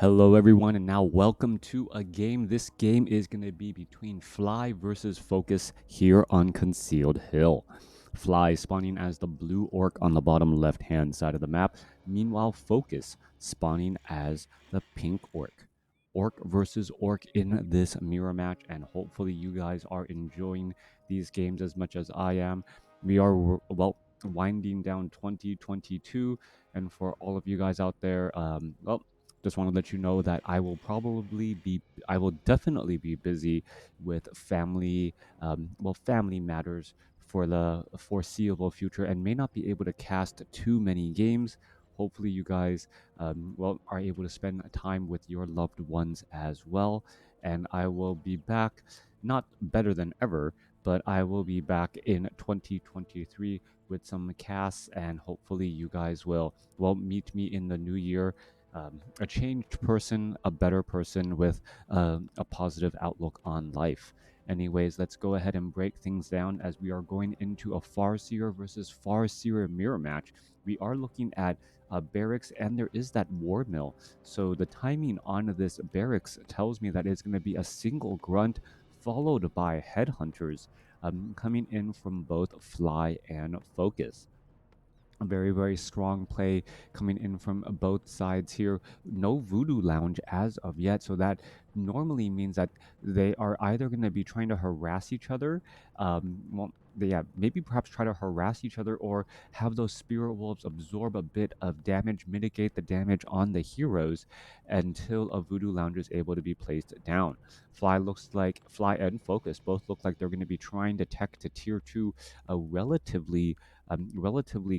Hello everyone, and now welcome to a game. This game is going to be between Fly versus FoCuS here on Concealed Hill. Fly spawning as the blue orc on the bottom left hand side of the map, meanwhile FoCuS spawning as the pink orc. Orc versus orc in this mirror match, and hopefully you guys are enjoying these games as much as I am. We are, well, winding down 2022, and for all of you guys out there, just want to let you know that I will definitely be busy with family matters for the foreseeable future and may not be able to cast too many games. Hopefully, you guys, are able to spend time with your loved ones as well. And I will be back, not better than ever, but I will be back in 2023 with some casts, and hopefully, you guys will meet me in the new year, a changed person, a better person with a positive outlook on life. Anyways, let's go ahead and break things down as we are going into a Farseer versus Farseer mirror match. We are looking at barracks, and there is that war mill. So the timing on this barracks tells me that it's going to be a single grunt followed by headhunters coming in from both Fly and FoCuS. A very, very strong play coming in from both sides here. No Voodoo Lounge as of yet, so that normally means that they are either going to be trying to harass each other, maybe perhaps try to harass each other, or have those Spirit Wolves absorb a bit of damage, mitigate the damage on the heroes until a Voodoo Lounge is able to be placed down. Fly and FoCuS both look like they're going to be trying to tech to tier 2 relatively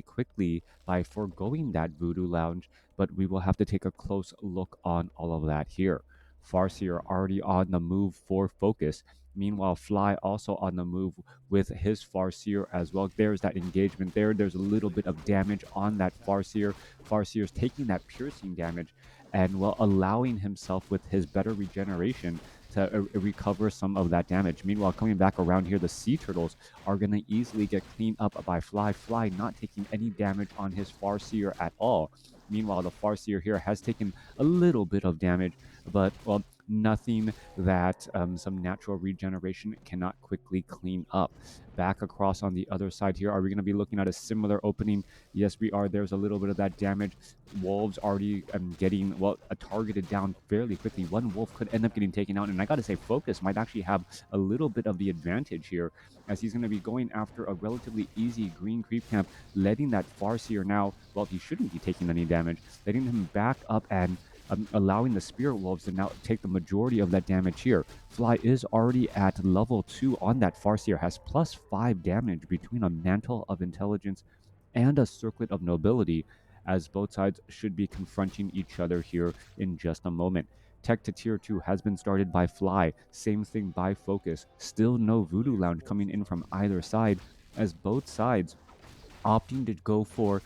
quickly by foregoing that Voodoo Lounge, but we will have to take a close look on all of that here. Farseer already on the move for FoCuS. Meanwhile, Fly also on the move with his Farseer as well. There's that engagement there. There's a little bit of damage on that Farseer. Farseer's taking that piercing damage and allowing himself with his better regeneration to recover some of that damage. Meanwhile, coming back around here, the Sea Turtles are going to easily get cleaned up by Fly. Fly not taking any damage on his Farseer at all. Meanwhile, the Farseer here has taken a little bit of damage, but, nothing that some natural regeneration cannot quickly clean up. Back across on the other side here, are we going to be looking at a similar opening? Yes, we are. There's a little bit of that damage. Wolves already getting targeted down fairly quickly. One wolf could end up getting taken out, and I gotta say FoCuS might actually have a little bit of the advantage here, as he's going to be going after a relatively easy green creep camp, letting that Farseer now, he shouldn't be taking any damage, letting him back up and allowing the Spirit Wolves to now take the majority of that damage here. Fly is already at level 2 on that Farseer, has +5 damage between a Mantle of Intelligence and a Circlet of Nobility, as both sides should be confronting each other here in just a moment. Tech to tier 2 has been started by Fly, same thing by FoCuS. Still no Voodoo Lounge coming in from either side, as both sides opting to go for,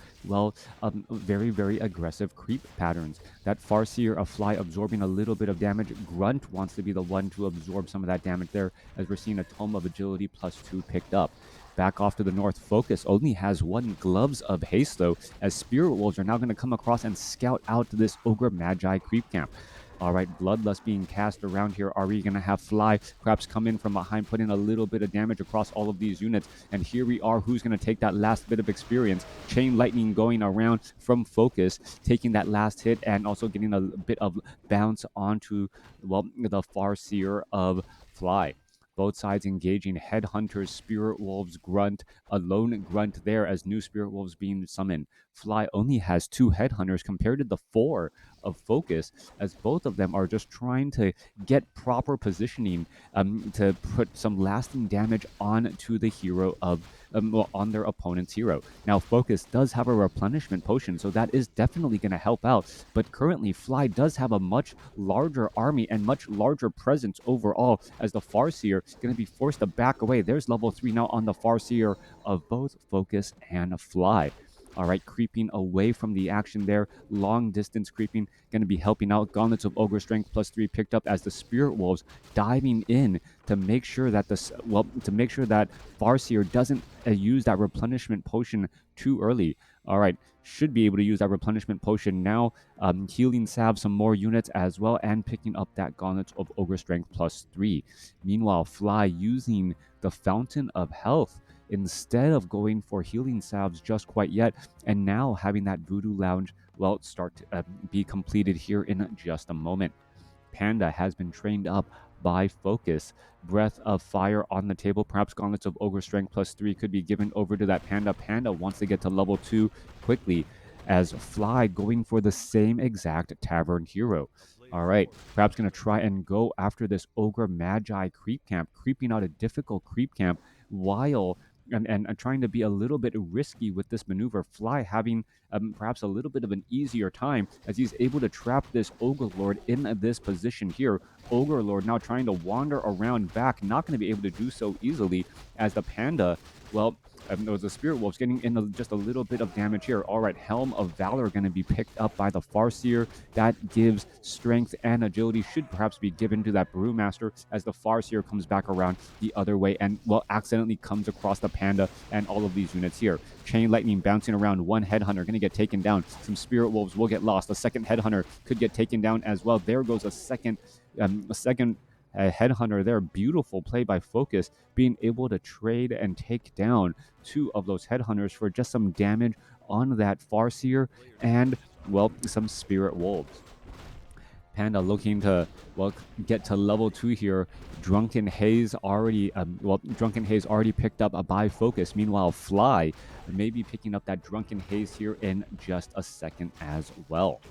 very, very aggressive creep patterns. That Farseer of Fly absorbing a little bit of damage. Grunt wants to be the one to absorb some of that damage there, as we're seeing a Tome of Agility +2 picked up. Back off to the north, FoCuS only has 1 Gloves of Haste, though, as Spirit Wolves are now going to come across and scout out this Ogre Magi creep camp. All right, Bloodlust being cast around here. Are we going to have Fly perhaps come in from behind, put in a little bit of damage across all of these units? And here we are. Who's going to take that last bit of experience? Chain Lightning going around from FoCuS, taking that last hit and also getting a bit of bounce onto, the Farseer of Fly. Both sides engaging Headhunters, Spirit Wolves, Grunt, a lone Grunt there as new Spirit Wolves being summoned. Fly only has 2 Headhunters compared to the 4 of FoCuS, as both of them are just trying to get proper positioning to put some lasting damage onto the hero of on their opponent's hero. Now FoCuS does have a replenishment potion, so that is definitely going to help out, but currently Fly does have a much larger army and much larger presence overall, as the Farseer is going to be forced to back away. There's level 3 now on the Farseer of both FoCuS and Fly. All right, creeping away from the action there. Long distance creeping, going to be helping out. Gauntlets of Ogre Strength +3 picked up as the Spirit Wolves diving in to make sure that Farseer doesn't use that replenishment potion too early. All right, should be able to use that replenishment potion now, healing salve some more units as well, and picking up that Gauntlets of Ogre Strength +3. Meanwhile, Fly using the Fountain of Health instead of going for healing salves just quite yet, and now having that Voodoo Lounge, well, start to be completed here in just a moment. Panda has been trained up by FoCuS. Breath of Fire on the table. Perhaps Gauntlets of Ogre Strength +3 could be given over to that Panda. Panda wants to get to level 2 quickly, as Fly going for the same exact Tavern Hero. All right, perhaps going to try and go after this Ogre Magi creep camp, creeping out a difficult creep camp while and trying to be a little bit risky with this maneuver. Fly having perhaps a little bit of an easier time as he's able to trap this Ogre Lord in this position here. Ogre Lord now trying to wander around back, not going to be able to do so easily as the Panda, well, the Spirit Wolves getting in just a little bit of damage here. All right, Helm of Valor going to be picked up by the Farseer. That gives strength and agility, should perhaps be given to that Brewmaster as the Farseer comes back around the other way and, well, accidentally comes across the Panda and all of these units here. Chain Lightning bouncing around. One Headhunter going to get taken down. Some Spirit Wolves will get lost. A second Headhunter could get taken down as well. There goes a second Headhunter there. Beautiful play by FoCuS, being able to trade and take down 2 of those Headhunters for just some damage on that Farseer and, well, some Spirit Wolves. Panda looking to, well, get to level 2 here. Drunken Haze already picked up by FoCuS. Meanwhile, Fly may be picking up that Drunken Haze here in just a second as well.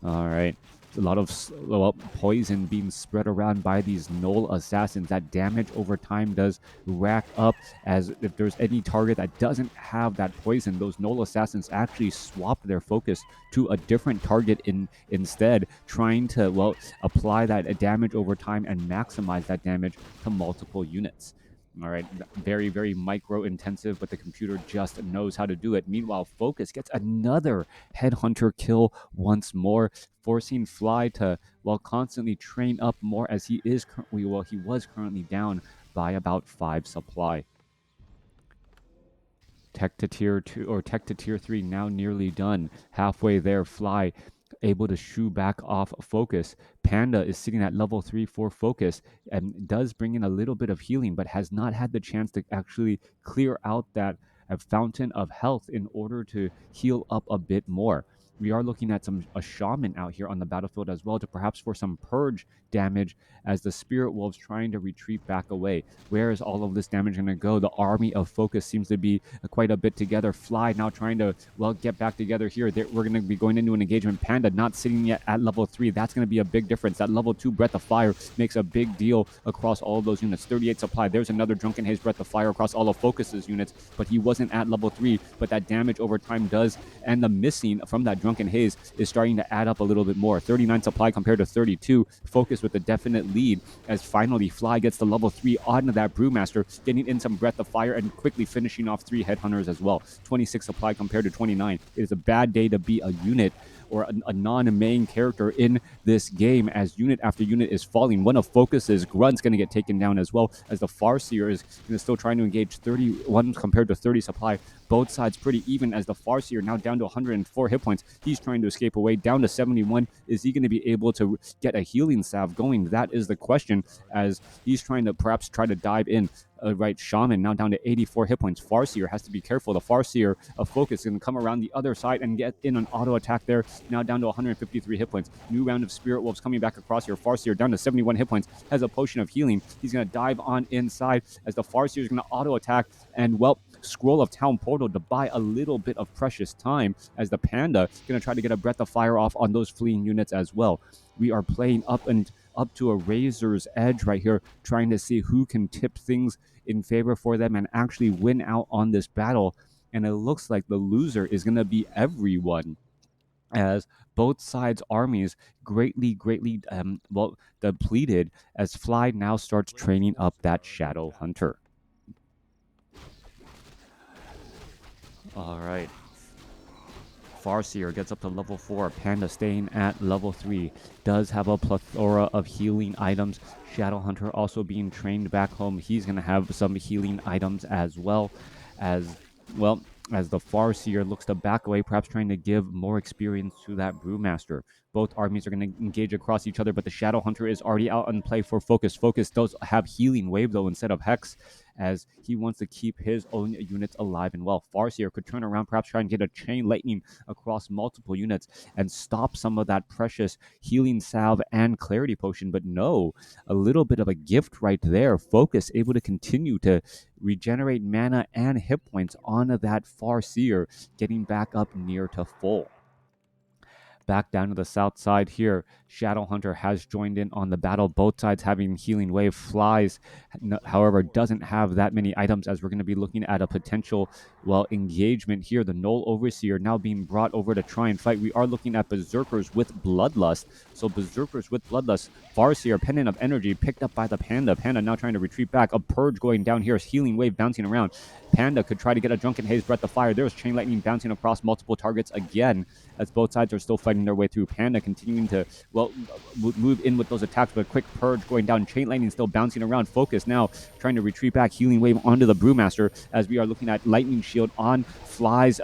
All right. A lot of poison being spread around by these Null Assassins. That damage over time does rack up, as if there's any target that doesn't have that poison, those Null Assassins actually swap their focus to a different target instead, trying to, well, apply that damage over time and maximize that damage to multiple units. All right, very, very micro intensive, but the computer just knows how to do it. Meanwhile, FoCuS gets another Headhunter kill once more, forcing Fly to, well, constantly train up more, as he was currently down by about 5 supply. Tech to tier 2 or tech to tier 3 now nearly done. Halfway there, Fly able to shoo back off FoCuS. Panda is sitting at level 3 for FoCuS and does bring in a little bit of healing, but has not had the chance to actually clear out that Fountain of Health in order to heal up a bit more. We are looking at a Shaman out here on the battlefield as well, to perhaps for some purge damage as the Spirit Wolves trying to retreat back away. Where is all of this damage going to go? The army of FoCuS seems to be quite a bit together. Fly now trying to, well, get back together here. We're going to be going into an engagement. Panda not sitting yet at level 3. That's going to be a big difference. That level 2 Breath of Fire makes a big deal across all of those units. 38 supply. There's another Drunken Haze Breath of Fire across all of FoCuS's units, but he wasn't at level 3. But that damage over time does, and the missing from that Drunken Haze is starting to add up a little bit more. 39 supply compared to 32. FoCuS with a definite lead, as finally Fly gets to level 3 onto that Brewmaster, getting in some Breath of Fire and quickly finishing off 3 Headhunters as well. 26 supply compared to 29. It is a bad day to be a unit or a non-main character in this game, as unit after unit is falling. One of FoCuS's Grunt's going to get taken down as well, as the Farseer is still trying to engage. 31 compared to 30 supply. Both sides pretty even, as the Farseer now down to 104 hit points. He's trying to escape away, down to 71. Is he going to be able to get a healing salve going? That is the question, as he's trying to perhaps try to dive in. Right, Shaman now down to 84 hit points. Farseer has to be careful. The Farseer of FoCuS is going to come around the other side and get in an auto attack there. Now down to 153 hit points. New round of Spirit Wolves coming back across here. Farseer down to 71 hit points. Has a potion of healing. He's going to dive on inside, as the Farseer is going to auto attack and, well, Scroll of Town Portal to buy a little bit of precious time, as the Panda is going to try to get a Breath of Fire off on those fleeing units as well. We are playing up to a razor's edge right here, trying to see who can tip things in favor for them and actually win out on this battle. And it looks like the loser is going to be everyone, as both sides' armies greatly depleted, as Fly now starts training up that Shadow Hunter. All right. Farseer gets up to level 4. Panda staying at level 3. Does have a plethora of healing items. Shadow Hunter also being trained back home. He's going to have some healing items as well. As, well, as the Farseer looks to back away, perhaps trying to give more experience to that Brewmaster. Both armies are going to engage across each other, but the Shadow Hunter is already out on play for FoCuS. FoCuS does have Healing Wave, though, instead of Hex, as he wants to keep his own units alive and well. Farseer could turn around, perhaps try and get a Chain Lightning across multiple units and stop some of that precious Healing Salve and Clarity Potion, but no, a little bit of a gift right there. FoCuS able to continue to regenerate mana and hit points on that Farseer, getting back up near to full. Back down to the south side here, Shadowhunter has joined in on the battle. Both sides having Healing Wave. Flies, however, doesn't have that many items, as we're going to be looking at a potential, engagement here. The Null Overseer now being brought over to try and fight. We are looking at Berserkers with Bloodlust. So Berserkers with Bloodlust. Farseer, Pendant of Energy, picked up by the Panda. Panda now trying to retreat back. A Purge going down here. Healing Wave bouncing around. Panda could try to get a Drunken Haze, Breath of Fire. There's Chain Lightning bouncing across multiple targets again, as both sides are still fighting their way through. Panda continuing to, move in with those attacks, but a quick Purge going down. Chain Lightning still bouncing around. FoCuS now trying to retreat back. Healing Wave onto the Brewmaster, as we are looking at Lightning Shield on Fly's,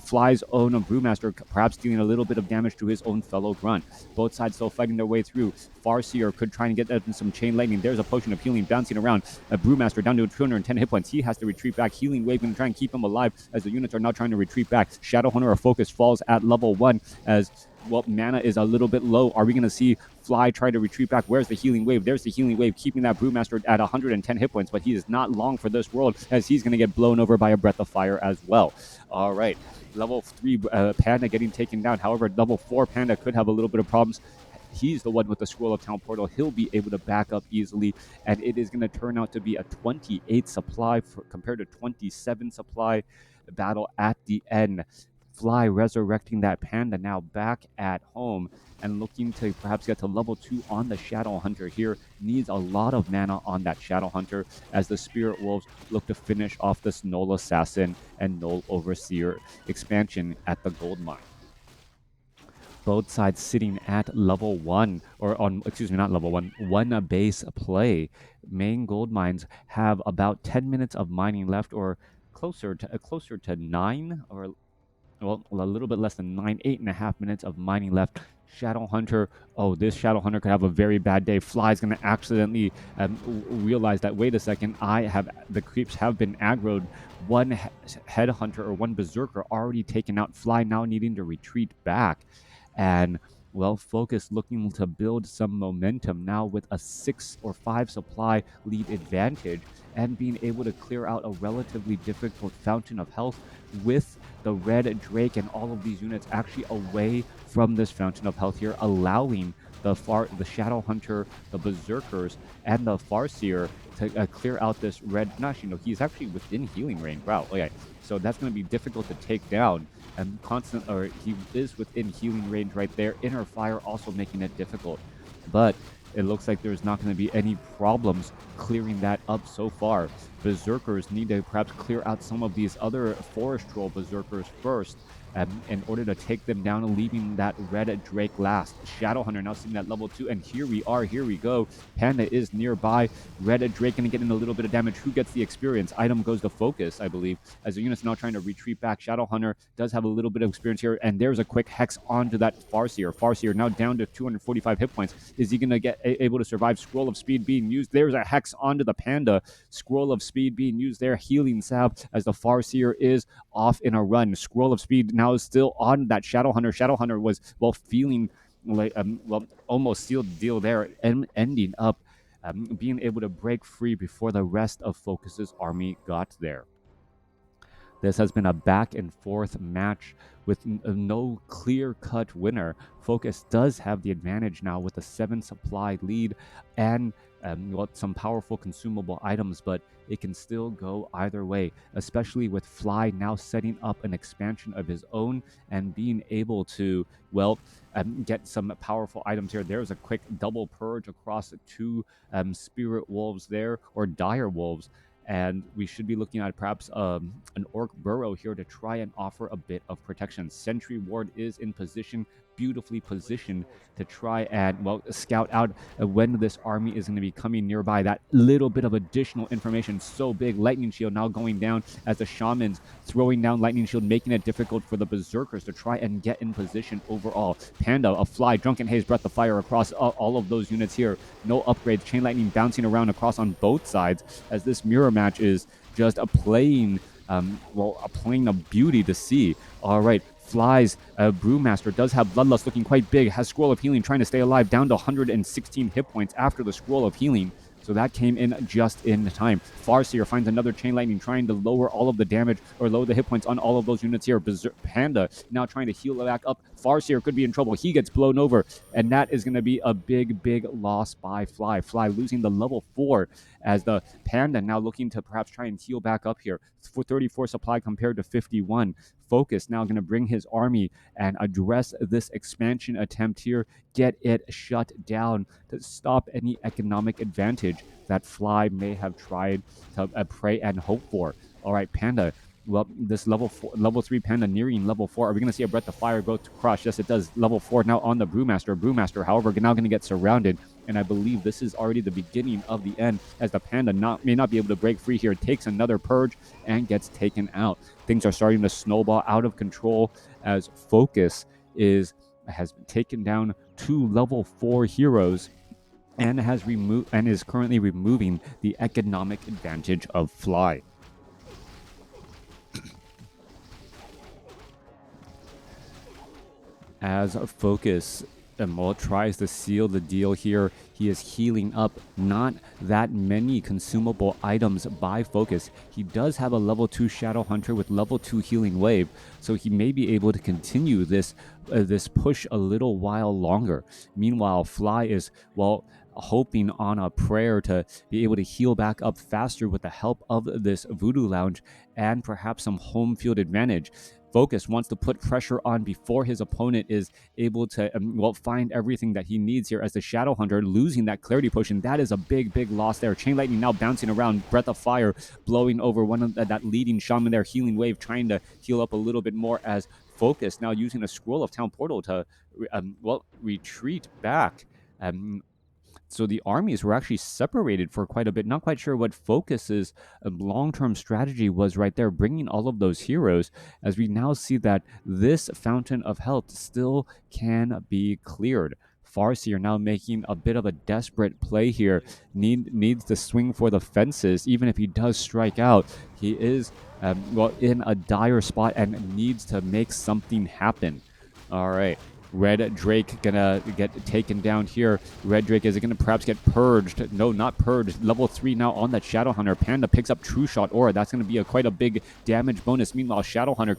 Fly's own Brewmaster, perhaps dealing a little bit of damage to his own fellow Grunt. Both sides still fighting their way through. Farseer could try and get some Chain Lightning. There's a Potion of Healing bouncing around. A Brewmaster down to 210 hit points. He has to retreat back. Healing Wave going to try and keep him alive, as the units are now trying to retreat back. Shadowhunter or FoCuS falls at level 1, as mana is a little bit low. Are we going to see Fly try to retreat back? Where's the Healing Wave? There's the Healing Wave, keeping that Brewmaster at 110 hit points, but he is not long for this world, as he's going to get blown over by a Breath of Fire as well. All right, level 3 Panda getting taken down. However, level 4 Panda could have a little bit of problems. He's the one with the Scroll of Town Portal. He'll be able to back up easily, and it is going to turn out to be a 28 supply compared to 27 supply battle at the end. Fly resurrecting that Panda now back at home and looking to perhaps get to level 2 on the Shadow Hunter here. Needs a lot of mana on that Shadow Hunter, as the Spirit Wolves look to finish off this Null Assassin and Null Overseer expansion at the Gold Mine. Both sides sitting at level 1, or on, not level 1, one base play. Main gold mines have about 10 minutes of mining left, or closer to 9, or a little bit less than 9, 8.5 minutes of mining left. Shadowhunter, this Shadowhunter could have a very bad day. Fly's going to accidentally realize that, wait a second, the creeps have been aggroed. One Headhunter or one Berserker already taken out. Fly now needing to retreat back. And FoCuS looking to build some momentum now with a 6 or 5 supply lead advantage, and being able to clear out a relatively difficult Fountain of Health with the Red Drake and all of these units actually away from this Fountain of Health here, allowing the Shadow Hunter, the Berserkers, and the Farseer to clear out this red. He's actually within healing range. Wow, okay. So that's going to be difficult to take down. And he is within healing range right there. Inner Fire also making it difficult. But it looks like there's not going to be any problems clearing that up so far. Berserkers need to perhaps clear out some of these other Forest Troll Berserkers first, in order to take them down, leaving that Red Drake last. Shadowhunter now sitting at level 2, and here we go. Panda is nearby. Red Drake going to get in a little bit of damage. Who gets the experience? Item goes to FoCuS, I believe, as the unit's now trying to retreat back. Shadowhunter does have a little bit of experience here, and there's a quick Hex onto that Farseer. Farseer now down to 245 hit points. Is he going to get able to survive? Scroll of Speed being used. There's a Hex onto the Panda. Scroll of Speed being used there. Healing Salve, as the Farseer is off in a run. Scroll of Speed now is still on that Shadowhunter. Shadowhunter was, feeling like, almost sealed the deal there, and ending up being able to break free before the rest of FoCuS's army got there. This has been a back and forth match with no clear-cut winner. FoCuS does have the advantage now with a 7 supply lead and some powerful consumable items, but it can still go either way, especially with Fly now setting up an expansion of his own and being able to, get some powerful items here. There's a quick double purge across 2 Spirit Wolves there, or Dire Wolves. And we should be looking at perhaps an Orc Burrow here to try and offer a bit of protection. Sentry Ward is in position, beautifully positioned to try and, well, scout out when this army is going to be coming nearby. That little bit of additional information, so big. Lightning Shield now going down as the Shamans throwing down Lightning Shield, making it difficult for the Berserkers to try and get in position overall. Panda, a Fly, Drunken Haze, Breath of Fire across all of those units here. No upgrades. Chain Lightning bouncing around across on both sides as this mirror match is just playing a beauty to see. All right, Fly's Brewmaster does have Bloodlust looking quite big, has Scroll of Healing trying to stay alive, down to 116 hit points after the Scroll of Healing. So that came in just in time. Farseer finds another Chain Lightning, trying to lower all of the damage or lower the hit points on all of those units here. Panda now trying to heal back up. Farseer could be in trouble. He gets blown over, and that is going to be a big, big loss by Fly. Fly losing the level 4 as the Panda now looking to perhaps try and heal back up here. For 34 supply compared to 51. FoCuS now going to bring his army and address this expansion attempt here, get it shut down to stop any economic advantage that Fly may have tried to pray and hope for. All right, Panda. Well, this level 3 Panda nearing level 4. Are we going to see a Breath of Fire go to crush? Yes, it does. Level 4 now on the Brewmaster. Brewmaster, however, now going to get surrounded. And I believe this is already the beginning of the end, as the Panda may not be able to break free here. Takes another purge and gets taken out. Things are starting to snowball out of control as FoCuS has taken down 2 level 4 heroes and is currently removing the economic advantage of Fly. As FoCuS tries to seal the deal here, he is healing up not that many consumable items by FoCuS. He does have a level 2 Shadow Hunter with level 2 Healing Wave, so he may be able to continue this push a little while longer. Meanwhile, Fly is, hoping on a prayer to be able to heal back up faster with the help of this Voodoo Lounge and perhaps some home field advantage. FoCuS wants to put pressure on before his opponent is able to find everything that he needs here, as the Shadow Hunter losing that Clarity Potion. That is a big, big loss there. Chain Lightning now bouncing around. Breath of Fire blowing over one of that leading Shaman there. Healing Wave trying to heal up a little bit more, as FoCuS now using a Scroll of Town Portal to retreat back. So the armies were actually separated for quite a bit. Not quite sure what FoCuS's long-term strategy was right there, bringing all of those heroes, as we now see that this Fountain of Health still can be cleared. Farseer now making a bit of a desperate play here. Needs to swing for the fences. Even if he does strike out, he is in a dire spot and needs to make something happen. All right. Red Drake gonna get taken down here. Red Drake, is it gonna perhaps get purged? No, not purged. Level 3 now on that Shadow Hunter. Panda picks up True Shot Aura. That's gonna be quite a big damage bonus. Meanwhile, Shadow Hunter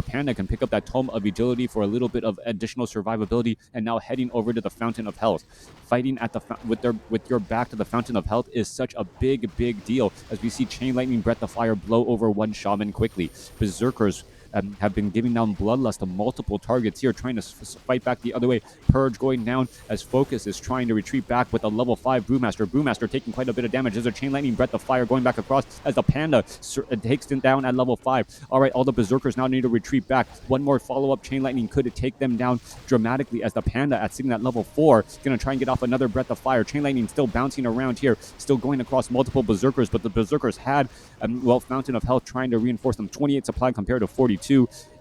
Panda can pick up that Tome of Agility for a little bit of additional survivability, and now heading over to the Fountain of Health. Fighting at with your back to the Fountain of Health is such a big, big deal, as we see Chain Lightning, Breath of Fire blow over one Shaman quickly. Berserkers have been giving down Bloodlust to multiple targets here, trying to fight back the other way. Purge going down as FoCuS is trying to retreat back with a level 5 Brewmaster. Brewmaster taking quite a bit of damage. There's a Chain Lightning, Breath of Fire going back across as the Panda takes him down at level 5. All right, all the Berserkers now need to retreat back. One more follow-up Chain Lightning could take them down dramatically, as the Panda sitting at level 4 is going to try and get off another Breath of Fire. Chain Lightning still bouncing around here, still going across multiple Berserkers, but the Berserkers had Fountain of Health trying to reinforce them. 28 supply compared to 42,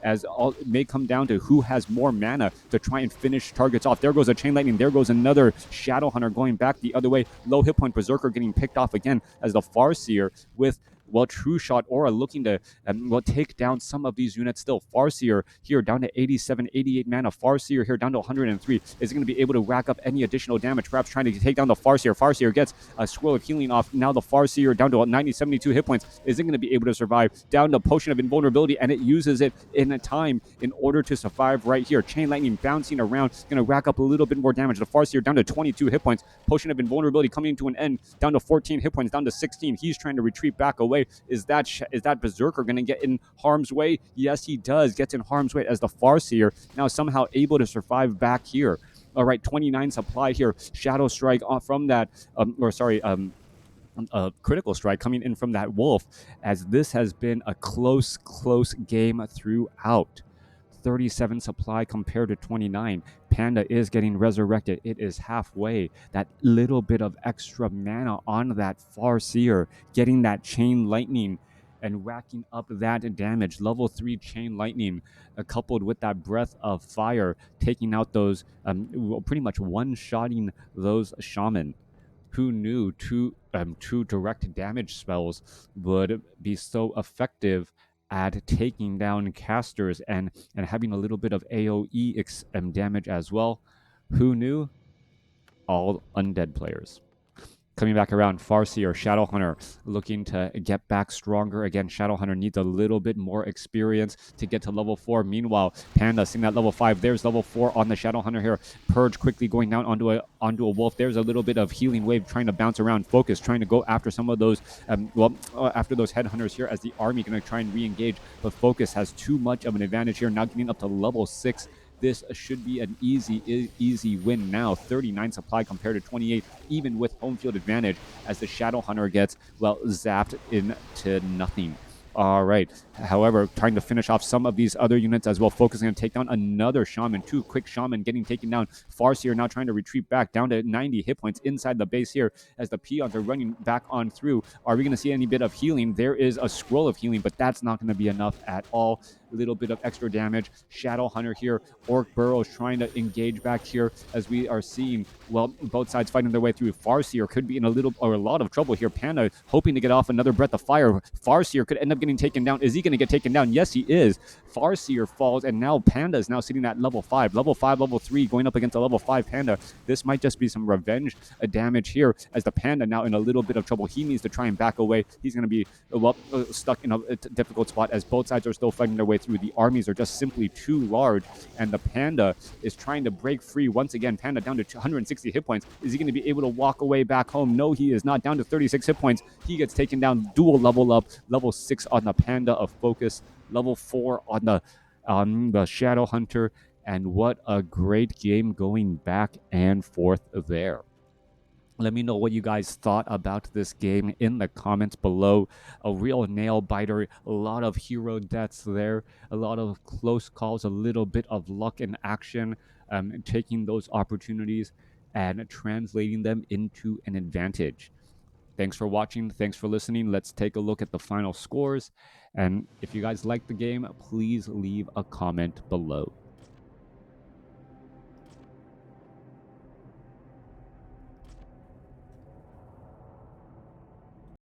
as it may come down to who has more mana to try and finish targets off. There goes a Chain Lightning. There goes another Shadow Hunter going back the other way. Low hit point Berserker getting picked off again, as the Farseer with True Shot Aura looking to take down some of these units still. Farseer here down to 87, 88 mana. Farseer here down to 103. Is going to be able to rack up any additional damage, perhaps trying to take down the Farseer. Farseer gets a Scroll of Healing off. Now the Farseer down to 90, 72 hit points. Isn't going to be able to survive. Down to Potion of Invulnerability, and it uses it in a time in order to survive right here. Chain Lightning bouncing around, going to rack up a little bit more damage. The Farseer down to 22 hit points. Potion of Invulnerability coming to an end, down to 14 hit points, down to 16. He's trying to retreat back away. Is that Berserker going to get in harm's way? Yes, he does. Gets in harm's way, as the Farseer now somehow able to survive back here. All right, 29 supply here. Shadow Strike from that, Critical Strike coming in from that Wolf, as this has been a close game throughout. 37 supply compared to 29. Panda is getting resurrected. It is halfway. That little bit of extra mana on that Farseer, getting that Chain Lightning and racking up that damage. Level 3 Chain Lightning, coupled with that Breath of Fire, taking out those, pretty much one-shotting those Shaman. Who knew two direct damage spells would be so effective at taking down casters and having a little bit of AoE damage as well? Who knew? All undead players. Coming back around, Farseer, Shadowhunter, looking to get back stronger. Again, Shadowhunter needs a little bit more experience to get to level 4. Meanwhile, Panda seeing that level 5. There's level 4 on the Shadowhunter here. Purge quickly going down onto a wolf. There's a little bit of healing wave trying to bounce around. FoCuS trying to go after some of those, after those headhunters here as the army going to try and re-engage. But FoCuS has too much of an advantage here, now getting up to level 6. This should be an easy win now. 39 supply compared to 28, even with home field advantage, as the Shadowhunter gets, well, zapped into nothing. All right. However, trying to finish off some of these other units as well, focusing on take down another Shaman. 2 quick Shaman getting taken down. Farseer now trying to retreat back down to 90 hit points inside the base here as the peons are running back on through. Are we going to see any bit of healing? There is a scroll of healing, but that's not going to be enough at all. Little bit of extra damage. Shadowhunter here. Orc Burrows trying to engage back here as we are seeing, well, both sides fighting their way through. Farseer could be in a lot of trouble here. Panda hoping to get off another Breath of Fire. Farseer could end up getting taken down. Is he going to get taken down? Yes, he is. Farseer falls, and now Panda is now sitting at level 5. Level 5, level 3, going up against a level 5 Panda. This might just be some revenge damage here as the Panda now in a little bit of trouble. He needs to try and back away. He's going to be, well, stuck in a difficult spot as both sides are still fighting their way through. The armies are just simply too large, and the Panda is trying to break free once again. Panda down to 260 hit points. Is he going to be able to walk away back home? No, he is not. Down to 36 hit points. He gets taken down. Dual level up. Level 6 on the Panda of FoCuS. Level 4 on the Shadowhunter. And what a great game going back and forth there. Let me know what you guys thought about this game in the comments below. A real nail biter, a lot of hero deaths there, a lot of close calls, a little bit of luck in action, taking those opportunities and translating them into an advantage. Thanks for watching. Thanks for listening. Let's take a look at the final scores. And if you guys like the game, please leave a comment below.